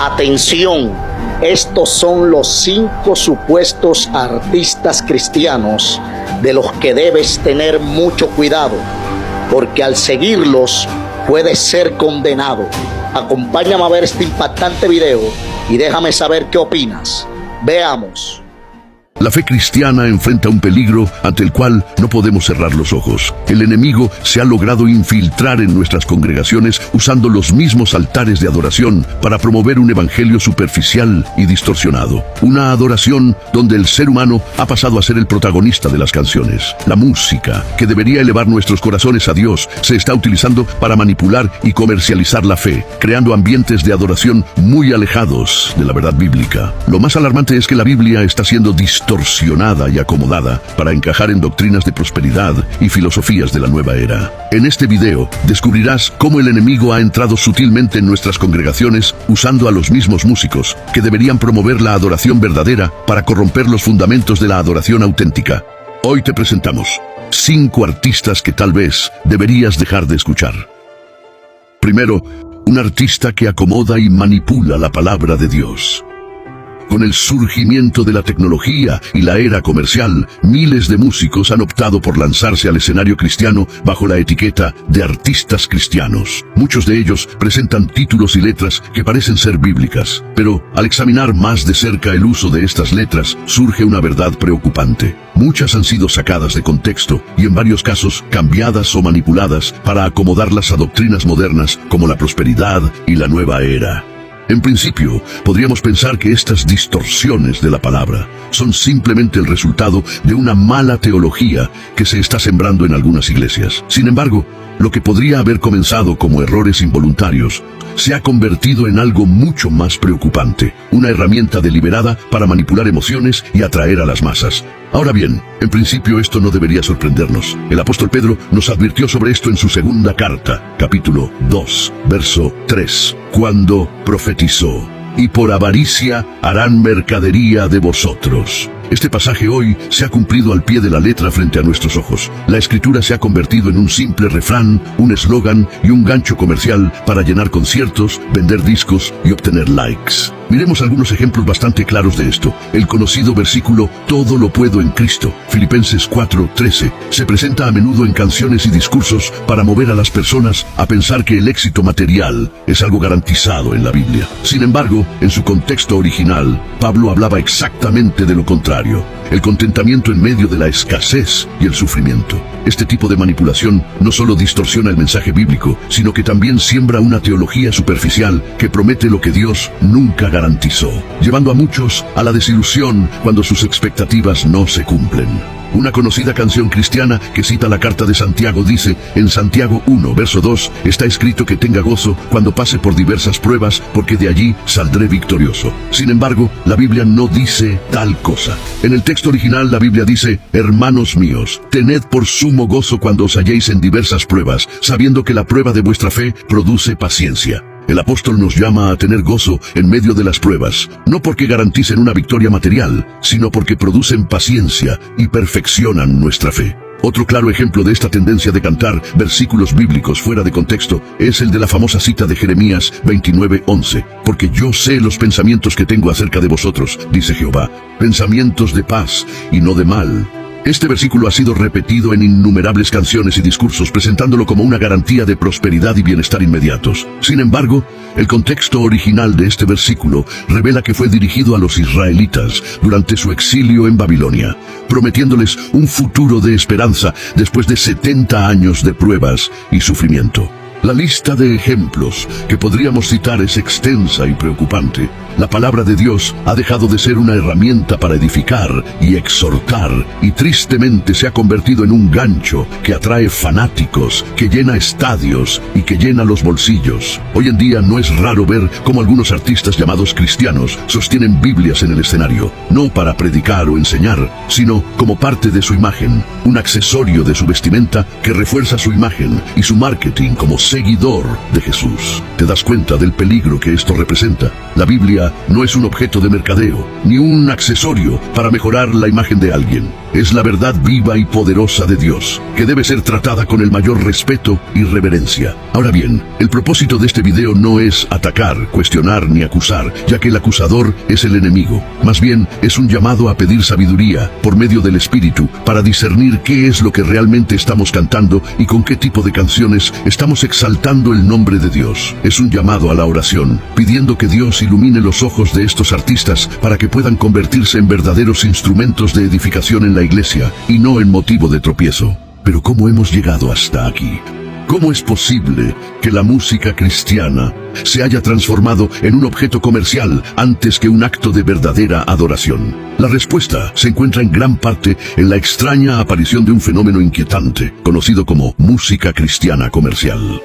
Atención, estos son los 5 supuestos artistas cristianos de los que debes tener mucho cuidado, porque al seguirlos puedes ser condenado. Acompáñame a ver este impactante video y déjame saber qué opinas. Veamos. La fe cristiana enfrenta un peligro ante el cual no podemos cerrar los ojos. El enemigo se ha logrado infiltrar en nuestras congregaciones usando los mismos altares de adoración para promover un evangelio superficial y distorsionado. Una adoración donde el ser humano ha pasado a ser el protagonista de las canciones. La música, que debería elevar nuestros corazones a Dios, se está utilizando para manipular y comercializar la fe, creando ambientes de adoración muy alejados de la verdad bíblica. Lo más alarmante es que la Biblia está siendo distorsionada y acomodada para encajar en doctrinas de prosperidad y filosofías de la nueva era. En este video descubrirás cómo el enemigo ha entrado sutilmente en nuestras congregaciones usando a los mismos músicos que deberían promover la adoración verdadera para corromper los fundamentos de la adoración auténtica. Hoy te presentamos 5 artistas que tal vez deberías dejar de escuchar. Primero, un artista que acomoda y manipula la palabra de Dios. Con el surgimiento de la tecnología y la era comercial, miles de músicos han optado por lanzarse al escenario cristiano bajo la etiqueta de artistas cristianos. Muchos de ellos presentan títulos y letras que parecen ser bíblicas, pero al examinar más de cerca el uso de estas letras, surge una verdad preocupante. Muchas han sido sacadas de contexto y en varios casos cambiadas o manipuladas para acomodarlas a doctrinas modernas como la prosperidad y la nueva era. En principio, podríamos pensar que estas distorsiones de la palabra son simplemente el resultado de una mala teología que se está sembrando en algunas iglesias. Sin embargo, lo que podría haber comenzado como errores involuntarios se ha convertido en algo mucho más preocupante, una herramienta deliberada para manipular emociones y atraer a las masas. Ahora bien, en principio esto no debería sorprendernos. El apóstol Pedro nos advirtió sobre esto en su segunda carta, capítulo 2, verso 3, cuando profetizó: y por avaricia harán mercadería de vosotros. Este pasaje hoy se ha cumplido al pie de la letra frente a nuestros ojos. La escritura se ha convertido en un simple refrán, un eslogan y un gancho comercial para llenar conciertos, vender discos y obtener likes. Miremos algunos ejemplos bastante claros de esto. El conocido versículo "todo lo puedo en Cristo", Filipenses 4:13, se presenta a menudo en canciones y discursos para mover a las personas a pensar que el éxito material es algo garantizado en la Biblia. Sin embargo, en su contexto original, Pablo hablaba exactamente de lo contrario: el contentamiento en medio de la escasez y el sufrimiento. Este tipo de manipulación no solo distorsiona el mensaje bíblico, sino que también siembra una teología superficial que promete lo que Dios nunca garantizó, llevando a muchos a la desilusión cuando sus expectativas no se cumplen. Una conocida canción cristiana que cita la carta de Santiago dice: en Santiago 1, verso 2, está escrito que tenga gozo cuando pase por diversas pruebas, porque de allí saldré victorioso. Sin embargo, la Biblia no dice tal cosa. En el texto original la Biblia dice: hermanos míos, tened por sumo gozo cuando os halléis en diversas pruebas, sabiendo que la prueba de vuestra fe produce paciencia. El apóstol nos llama a tener gozo en medio de las pruebas, no porque garanticen una victoria material, sino porque producen paciencia y perfeccionan nuestra fe. Otro claro ejemplo de esta tendencia de cantar versículos bíblicos fuera de contexto es el de la famosa cita de Jeremías 29:11. Porque yo sé los pensamientos que tengo acerca de vosotros, dice Jehová, pensamientos de paz y no de mal. Este versículo ha sido repetido en innumerables canciones y discursos, presentándolo como una garantía de prosperidad y bienestar inmediatos. Sin embargo, el contexto original de este versículo revela que fue dirigido a los israelitas durante su exilio en Babilonia, prometiéndoles un futuro de esperanza después de 70 años de pruebas y sufrimiento. La lista de ejemplos que podríamos citar es extensa y preocupante. La palabra de Dios ha dejado de ser una herramienta para edificar y exhortar, y tristemente se ha convertido en un gancho que atrae fanáticos, que llena estadios y que llena los bolsillos. Hoy en día no es raro ver cómo algunos artistas llamados cristianos sostienen Biblias en el escenario, no para predicar o enseñar, sino como parte de su imagen, un accesorio de su vestimenta que refuerza su imagen y su marketing como seguidor de Jesús. ¿Te das cuenta del peligro que esto representa? La Biblia no es un objeto de mercadeo, ni un accesorio para mejorar la imagen de alguien. es la verdad viva y poderosa de Dios, que debe ser tratada con el mayor respeto y reverencia. Ahora bien, el propósito de este video no es atacar, cuestionar ni acusar, ya que el acusador es el enemigo. Más bien, es un llamado a pedir sabiduría por medio del Espíritu para discernir qué es lo que realmente estamos cantando y con qué tipo de canciones estamos exaltando el nombre de Dios. Es un llamado a la oración, pidiendo que Dios ilumine los ojos de estos artistas para que puedan convertirse en verdaderos instrumentos de edificación en la iglesia y no en motivo de tropiezo. Pero ¿cómo hemos llegado hasta aquí? ¿Cómo es posible que la música cristiana se haya transformado en un objeto comercial antes que un acto de verdadera adoración? La respuesta se encuentra en gran parte en la extraña aparición de un fenómeno inquietante, conocido como música cristiana comercial.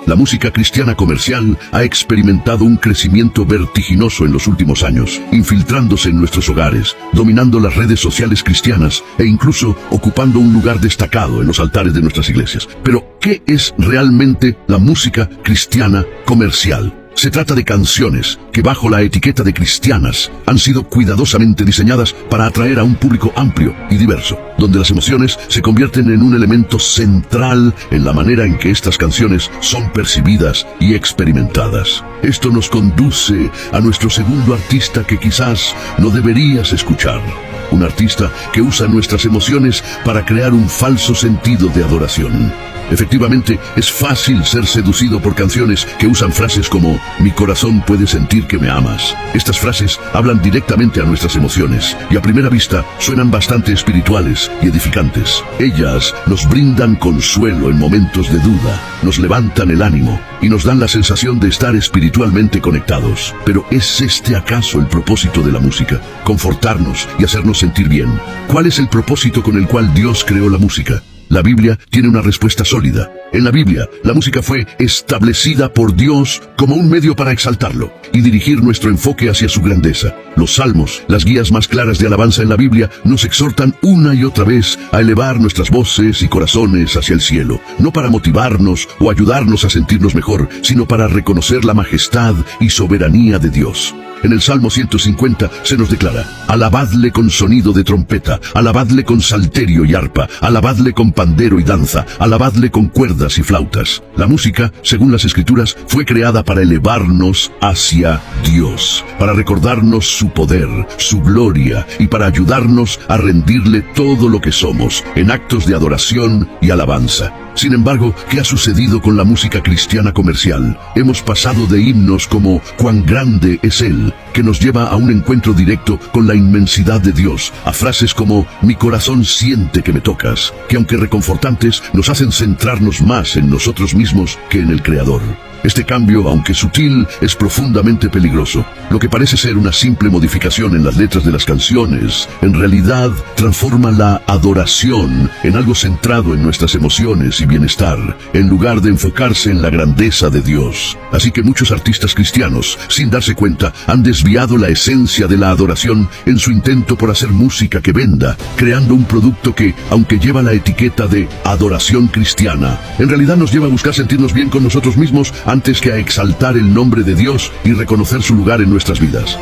La música cristiana comercial ha experimentado un crecimiento vertiginoso en los últimos años, infiltrándose en nuestros hogares, dominando las redes sociales cristianas e incluso ocupando un lugar destacado en los altares de nuestras iglesias. Pero, ¿qué es realmente la música cristiana comercial? Se trata de canciones que bajo la etiqueta de cristianas han sido cuidadosamente diseñadas para atraer a un público amplio y diverso, donde las emociones se convierten en un elemento central en la manera en que estas canciones son percibidas y experimentadas. Esto nos conduce a nuestro segundo artista que quizás no deberías escuchar. Un artista que usa nuestras emociones para crear un falso sentido de adoración. Efectivamente, es fácil ser seducido por canciones que usan frases como «Mi corazón puede sentir que me amas». Estas frases hablan directamente a nuestras emociones y a primera vista suenan bastante espirituales y edificantes. Ellas nos brindan consuelo en momentos de duda, nos levantan el ánimo y nos dan la sensación de estar espiritualmente conectados. Pero ¿es este acaso el propósito de la música? Confortarnos y hacernos sentir bien. ¿Cuál es el propósito con el cual Dios creó la música? La Biblia tiene una respuesta sólida. En la Biblia, la música fue establecida por Dios como un medio para exaltarlo y dirigir nuestro enfoque hacia su grandeza. Los salmos, las guías más claras de alabanza en la Biblia, nos exhortan una y otra vez a elevar nuestras voces y corazones hacia el cielo, no para motivarnos o ayudarnos a sentirnos mejor, sino para reconocer la majestad y soberanía de Dios. En el Salmo 150 se nos declara: alabadle con sonido de trompeta, alabadle con salterio y arpa, alabadle con pandero y danza, alabadle con cuerdas y flautas. La música, según las Escrituras, fue creada para elevarnos hacia Dios, para recordarnos su poder, su gloria y para ayudarnos a rendirle todo lo que somos en actos de adoración y alabanza. Sin embargo, ¿qué ha sucedido con la música cristiana comercial? Hemos pasado de himnos como «Cuán grande es Él», que nos lleva a un encuentro directo con la inmensidad de Dios, a frases como «Mi corazón siente que me tocas», que aunque reconfortantes, nos hacen centrarnos más en nosotros mismos que en el Creador. Este cambio, aunque sutil, es profundamente peligroso. Lo que parece ser una simple modificación en las letras de las canciones, en realidad transforma la adoración en algo centrado en nuestras emociones y bienestar, en lugar de enfocarse en la grandeza de Dios. Así que muchos artistas cristianos, sin darse cuenta, han desviado la esencia de la adoración en su intento por hacer música que venda, creando un producto que, aunque lleva la etiqueta de adoración cristiana, en realidad nos lleva a buscar sentirnos bien con nosotros mismos antes que a exaltar el nombre de Dios y reconocer su lugar en nuestras vidas.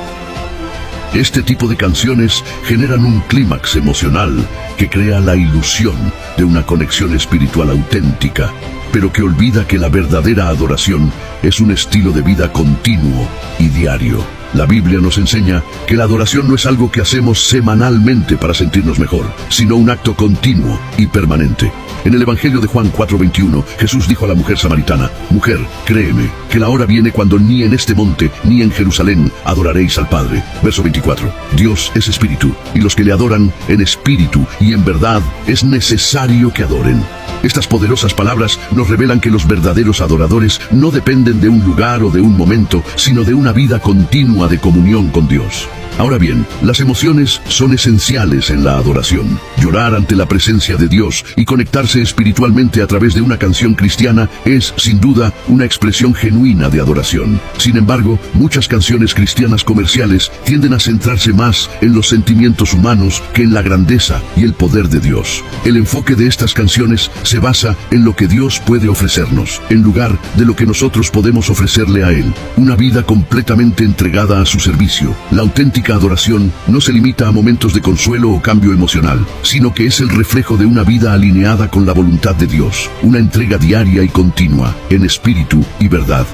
Este tipo de canciones generan un clímax emocional que crea la ilusión de una conexión espiritual auténtica, pero que olvida que la verdadera adoración es un estilo de vida continuo y diario. La Biblia nos enseña que la adoración no es algo que hacemos semanalmente para sentirnos mejor, sino un acto continuo y permanente. En el Evangelio de Juan 4:21, Jesús dijo a la mujer samaritana: «Mujer, créeme, que la hora viene cuando ni en este monte ni en Jerusalén adoraréis al Padre». Verso 24. Dios es espíritu, y los que le adoran en espíritu y en verdad es necesario que adoren. Estas poderosas palabras nos revelan que los verdaderos adoradores no dependen de un lugar o de un momento, sino de una vida continua de comunión con Dios. Ahora bien, las emociones son esenciales en la adoración. Llorar ante la presencia de Dios y conectarse espiritualmente a través de una canción cristiana es, sin duda, una expresión genuina de adoración. Sin embargo, muchas canciones cristianas comerciales tienden a centrarse más en los sentimientos humanos que en la grandeza y el poder de Dios. El enfoque de estas canciones se basa en lo que Dios puede ofrecernos, en lugar de lo que nosotros podemos ofrecerle a Él. Una vida completamente entregada a su servicio. La auténtica auténtica adoración no se limita a momentos de consuelo o cambio emocional, sino que es el reflejo de una vida alineada con la voluntad de Dios, una entrega diaria y continua, en espíritu y verdad.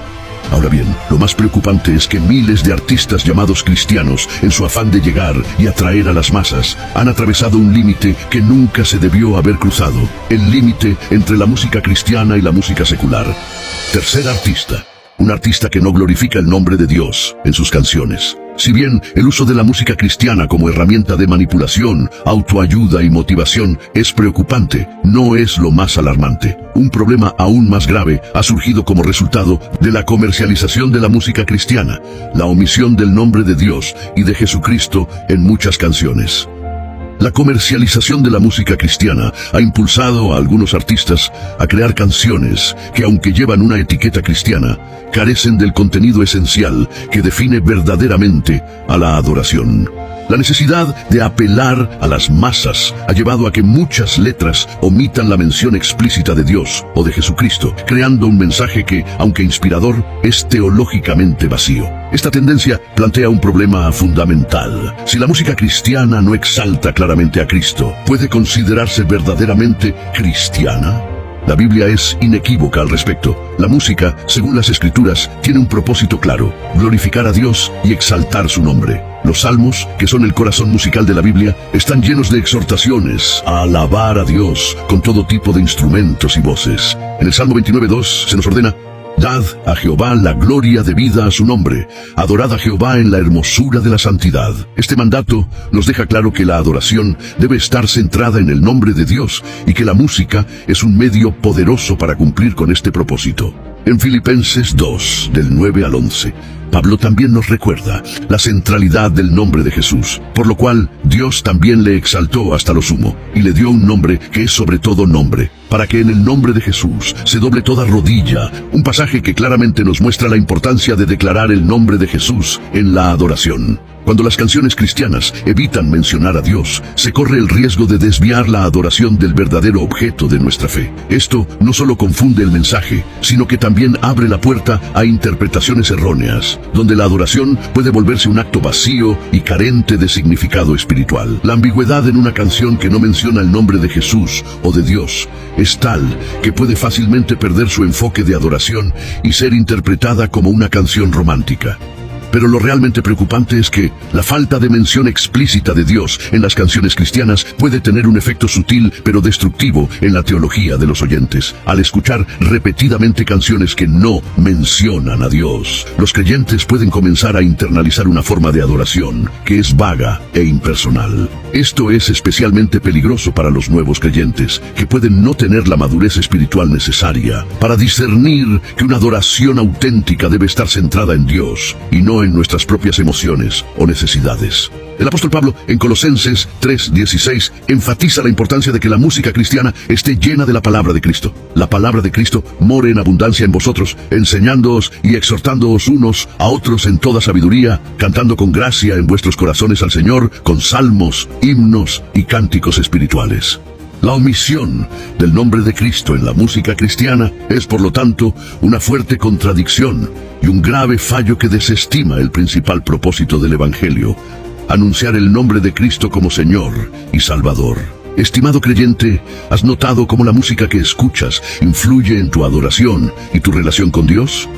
Ahora bien, lo más preocupante es que miles de artistas llamados cristianos, en su afán de llegar y atraer a las masas, han atravesado un límite que nunca se debió haber cruzado, el límite entre la música cristiana y la música secular. Tercer artista. Un artista que no glorifica el nombre de Dios en sus canciones. Si bien el uso de la música cristiana como herramienta de manipulación, autoayuda y motivación es preocupante, no es lo más alarmante. Un problema aún más grave ha surgido como resultado de la comercialización de la música cristiana, la omisión del nombre de Dios y de Jesucristo en muchas canciones. La comercialización de la música cristiana ha impulsado a algunos artistas a crear canciones que, aunque llevan una etiqueta cristiana, carecen del contenido esencial que define verdaderamente a la adoración. La necesidad de apelar a las masas ha llevado a que muchas letras omitan la mención explícita de Dios o de Jesucristo, creando un mensaje que, aunque inspirador, es teológicamente vacío. Esta tendencia plantea un problema fundamental. Si la música cristiana no exalta claramente a Cristo, ¿puede considerarse verdaderamente cristiana? La Biblia es inequívoca al respecto. La música, según las Escrituras, tiene un propósito claro: glorificar a Dios y exaltar su nombre. Los salmos, que son el corazón musical de la Biblia, están llenos de exhortaciones a alabar a Dios con todo tipo de instrumentos y voces. En el Salmo 29:2 se nos ordena: dad a Jehová la gloria debida a su nombre, adorad a Jehová en la hermosura de la santidad. Este mandato nos deja claro que la adoración debe estar centrada en el nombre de Dios y que la música es un medio poderoso para cumplir con este propósito. En Filipenses 2, del 9 al 11, Pablo también nos recuerda la centralidad del nombre de Jesús, por lo cual Dios también le exaltó hasta lo sumo y le dio un nombre que es sobre todo nombre, para que en el nombre de Jesús se doble toda rodilla, un pasaje que claramente nos muestra la importancia de declarar el nombre de Jesús en la adoración. Cuando las canciones cristianas evitan mencionar a Dios, se corre el riesgo de desviar la adoración del verdadero objeto de nuestra fe. Esto no solo confunde el mensaje, sino que también abre la puerta a interpretaciones erróneas, donde la adoración puede volverse un acto vacío y carente de significado espiritual. La ambigüedad en una canción que no menciona el nombre de Jesús o de Dios es tal que puede fácilmente perder su enfoque de adoración y ser interpretada como una canción romántica. Pero lo realmente preocupante es que la falta de mención explícita de Dios en las canciones cristianas puede tener un efecto sutil pero destructivo en la teología de los oyentes. Al escuchar repetidamente canciones que no mencionan a Dios, los creyentes pueden comenzar a internalizar una forma de adoración que es vaga e impersonal. Esto es especialmente peligroso para los nuevos creyentes, que pueden no tener la madurez espiritual necesaria para discernir que una adoración auténtica debe estar centrada en Dios y no en nuestras propias emociones o necesidades. El apóstol Pablo, en Colosenses 3:16, enfatiza la importancia de que la música cristiana esté llena de la palabra de Cristo. La palabra de Cristo more en abundancia en vosotros, enseñándoos y exhortándoos unos a otros en toda sabiduría, cantando con gracia en vuestros corazones al Señor, con salmos, himnos y cánticos espirituales. La omisión del nombre de Cristo en la música cristiana es, por lo tanto, una fuerte contradicción y un grave fallo que desestima el principal propósito del Evangelio: anunciar el nombre de Cristo como Señor y Salvador. Estimado creyente, ¿has notado cómo la música que escuchas influye en tu adoración y tu relación con Dios?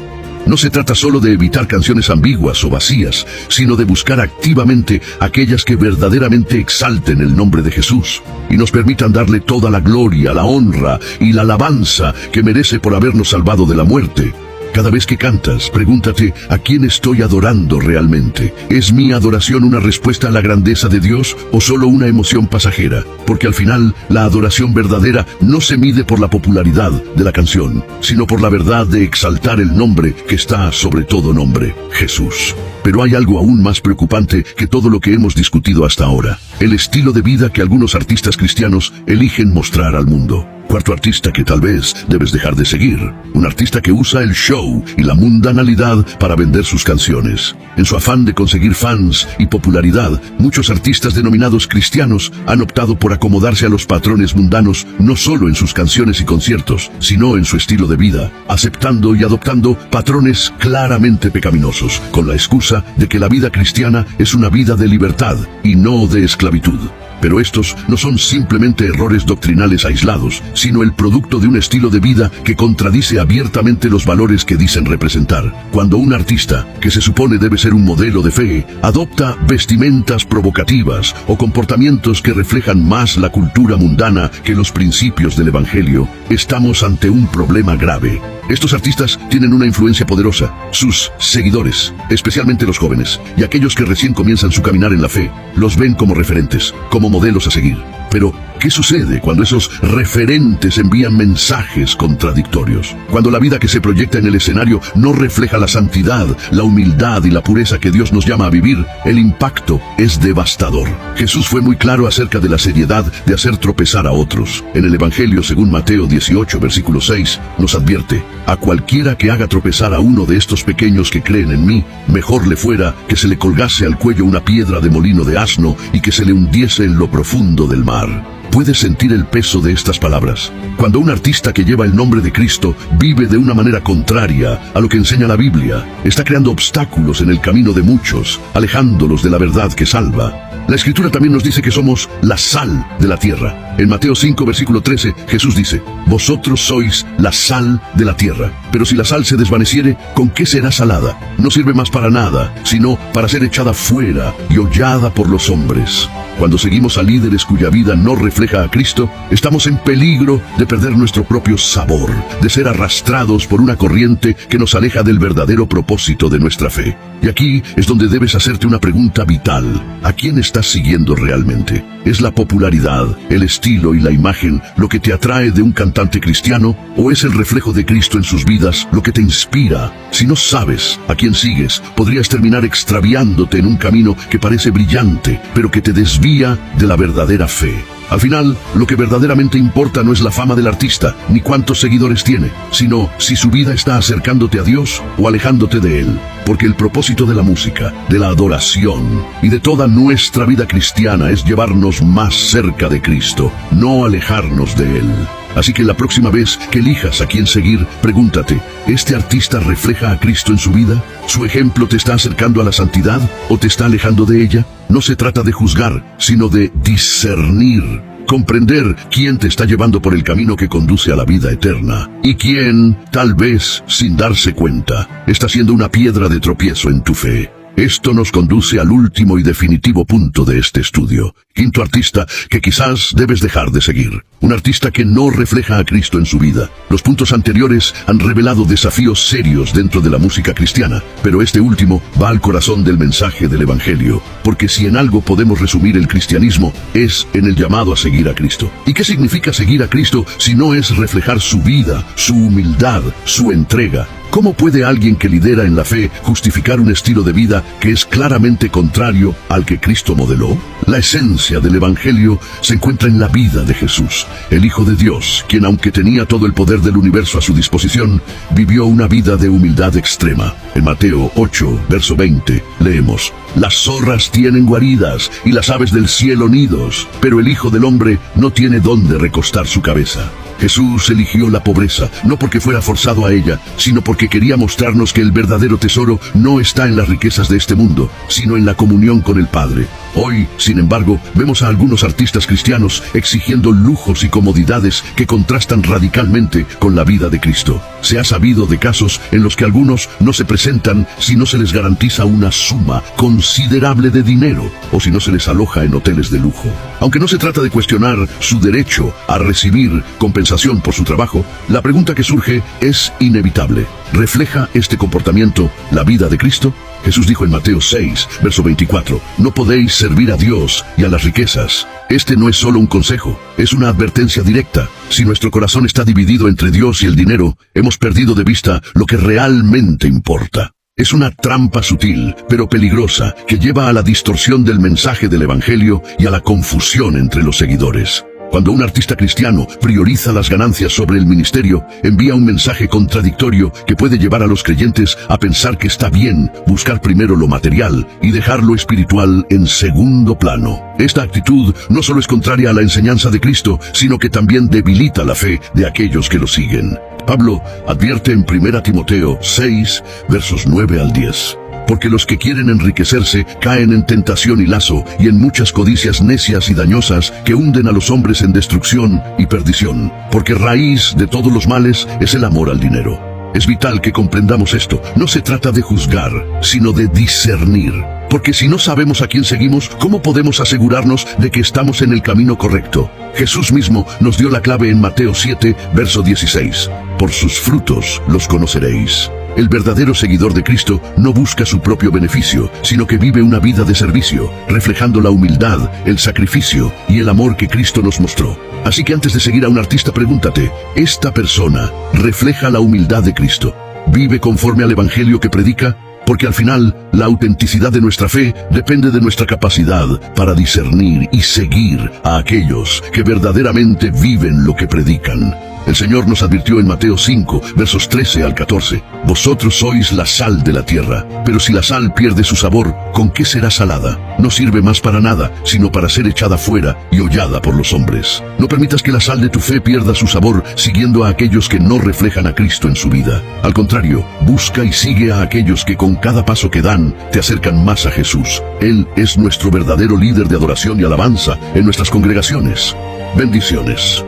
No se trata solo de evitar canciones ambiguas o vacías, sino de buscar activamente aquellas que verdaderamente exalten el nombre de Jesús y nos permitan darle toda la gloria, la honra y la alabanza que merece por habernos salvado de la muerte. Cada vez que cantas, pregúntate: ¿a quién estoy adorando realmente? ¿Es mi adoración una respuesta a la grandeza de Dios o solo una emoción pasajera? Porque al final, la adoración verdadera no se mide por la popularidad de la canción, sino por la verdad de exaltar el nombre que está sobre todo nombre: Jesús. Pero hay algo aún más preocupante que todo lo que hemos discutido hasta ahora: el estilo de vida que algunos artistas cristianos eligen mostrar al mundo. Cuarto artista que tal vez debes dejar de seguir. Un artista que usa el show y la mundanalidad para vender sus canciones. En su afán de conseguir fans y popularidad, muchos artistas denominados cristianos han optado por acomodarse a los patrones mundanos, no solo en sus canciones y conciertos, sino en su estilo de vida, aceptando y adoptando patrones claramente pecaminosos, con la excusa de que la vida cristiana es una vida de libertad y no de esclavitud. Pero estos no son simplemente errores doctrinales aislados, sino el producto de un estilo de vida que contradice abiertamente los valores que dicen representar. Cuando un artista, que se supone debe ser un modelo de fe, adopta vestimentas provocativas o comportamientos que reflejan más la cultura mundana que los principios del Evangelio, estamos ante un problema grave. Estos artistas tienen una influencia poderosa. Sus seguidores, especialmente los jóvenes, y aquellos que recién comienzan su caminar en la fe, los ven como referentes, como modelos a seguir. Pero, ¿qué sucede cuando esos referentes envían mensajes contradictorios? Cuando la vida que se proyecta en el escenario no refleja la santidad, la humildad y la pureza que Dios nos llama a vivir, el impacto es devastador. Jesús fue muy claro acerca de la seriedad de hacer tropezar a otros. En el Evangelio, según Mateo 18, versículo 6, nos advierte: a cualquiera que haga tropezar a uno de estos pequeños que creen en mí, mejor le fuera que se le colgase al cuello una piedra de molino de asno y que se le hundiese en lo profundo del mar. ¿Puedes sentir el peso de estas palabras? Cuando un artista que lleva el nombre de Cristo vive de una manera contraria a lo que enseña la Biblia, está creando obstáculos en el camino de muchos, alejándolos de la verdad que salva. La Escritura también nos dice que somos la sal de la tierra. En Mateo 5, versículo 13, Jesús dice: vosotros sois la sal de la tierra. Pero si la sal se desvaneciere, ¿con qué será salada? No sirve más para nada, sino para ser echada fuera y hollada por los hombres. Cuando seguimos a líderes cuya vida no refleja a Cristo, estamos en peligro de perder nuestro propio sabor, de ser arrastrados por una corriente que nos aleja del verdadero propósito de nuestra fe. Y aquí es donde debes hacerte una pregunta vital: ¿a quién estás siguiendo realmente? ¿Es la popularidad, el estilo y la imagen lo que te atrae de un cantante cristiano? ¿O es el reflejo de Cristo en sus vidas lo que te inspira? Si no sabes a quién sigues, podrías terminar extraviándote en un camino que parece brillante, pero que te desvía de la verdadera fe. Al final, lo que verdaderamente importa no es la fama del artista, ni cuántos seguidores tiene, sino si su vida está acercándote a Dios o alejándote de Él. Porque el propósito de la música, de la adoración y de toda nuestra vida cristiana es llevarnos más cerca de Cristo, no alejarnos de Él. Así que la próxima vez que elijas a quién seguir, pregúntate: ¿este artista refleja a Cristo en su vida? ¿Su ejemplo te está acercando a la santidad o te está alejando de ella? No se trata de juzgar, sino de discernir. Comprender quién te está llevando por el camino que conduce a la vida eterna y quién, tal vez sin darse cuenta, está siendo una piedra de tropiezo en tu fe. Esto nos conduce al último y definitivo punto de este estudio. Quinto artista que quizás debes dejar de seguir. Un artista que no refleja a Cristo en su vida. Los puntos anteriores han revelado desafíos serios dentro de la música cristiana, pero este último va al corazón del mensaje del Evangelio, porque si en algo podemos resumir el cristianismo, es en el llamado a seguir a Cristo. ¿Y qué significa seguir a Cristo si no es reflejar su vida, su humildad, su entrega? ¿Cómo puede alguien que lidera en la fe justificar un estilo de vida que es claramente contrario al que Cristo modeló? La esencia del Evangelio se encuentra en la vida de Jesús, el Hijo de Dios, quien, aunque tenía todo el poder del universo a su disposición, vivió una vida de humildad extrema. En Mateo 8, verso 20, leemos: las zorras tienen guaridas y las aves del cielo nidos, pero el Hijo del Hombre no tiene dónde recostar su cabeza. Jesús eligió la pobreza, no porque fuera forzado a ella, sino porque quería mostrarnos que el verdadero tesoro no está en las riquezas de este mundo, sino en la comunión con el Padre. Hoy, sin embargo, vemos a algunos artistas cristianos exigiendo lujos y comodidades que contrastan radicalmente con la vida de Cristo. Se ha sabido de casos en los que algunos no se presentan si no se les garantiza una suma considerable de dinero o si no se les aloja en hoteles de lujo. Aunque no se trata de cuestionar su derecho a recibir compensación por su trabajo, la pregunta que surge es inevitable. ¿Refleja este comportamiento la vida de Cristo? Jesús dijo en Mateo 6, verso 24, no podéis servir a Dios y a las riquezas. Este no es solo un consejo, es una advertencia directa. Si nuestro corazón está dividido entre Dios y el dinero, hemos perdido de vista lo que realmente importa. Es una trampa sutil, pero peligrosa, que lleva a la distorsión del mensaje del Evangelio y a la confusión entre los seguidores. Cuando un artista cristiano prioriza las ganancias sobre el ministerio, envía un mensaje contradictorio que puede llevar a los creyentes a pensar que está bien buscar primero lo material y dejar lo espiritual en segundo plano. Esta actitud no solo es contraria a la enseñanza de Cristo, sino que también debilita la fe de aquellos que lo siguen. Pablo advierte en 1 Timoteo 6, versos 9 al 10. Porque los que quieren enriquecerse caen en tentación y lazo y en muchas codicias necias y dañosas que hunden a los hombres en destrucción y perdición. Porque raíz de todos los males es el amor al dinero. Es vital que comprendamos esto. No se trata de juzgar, sino de discernir. Porque si no sabemos a quién seguimos, ¿cómo podemos asegurarnos de que estamos en el camino correcto? Jesús mismo nos dio la clave en Mateo 7, verso 16. Por sus frutos los conoceréis. El verdadero seguidor de Cristo no busca su propio beneficio, sino que vive una vida de servicio, reflejando la humildad, el sacrificio y el amor que Cristo nos mostró. Así que antes de seguir a un artista, pregúntate, ¿esta persona refleja la humildad de Cristo? ¿Vive conforme al evangelio que predica? Porque al final, la autenticidad de nuestra fe depende de nuestra capacidad para discernir y seguir a aquellos que verdaderamente viven lo que predican. El Señor nos advirtió en Mateo 5, versos 13 al 14. Vosotros sois la sal de la tierra, pero si la sal pierde su sabor, ¿con qué será salada? No sirve más para nada, sino para ser echada fuera y hollada por los hombres. No permitas que la sal de tu fe pierda su sabor siguiendo a aquellos que no reflejan a Cristo en su vida. Al contrario, busca y sigue a aquellos que con cada paso que dan te acercan más a Jesús. Él es nuestro verdadero líder de adoración y alabanza en nuestras congregaciones. Bendiciones.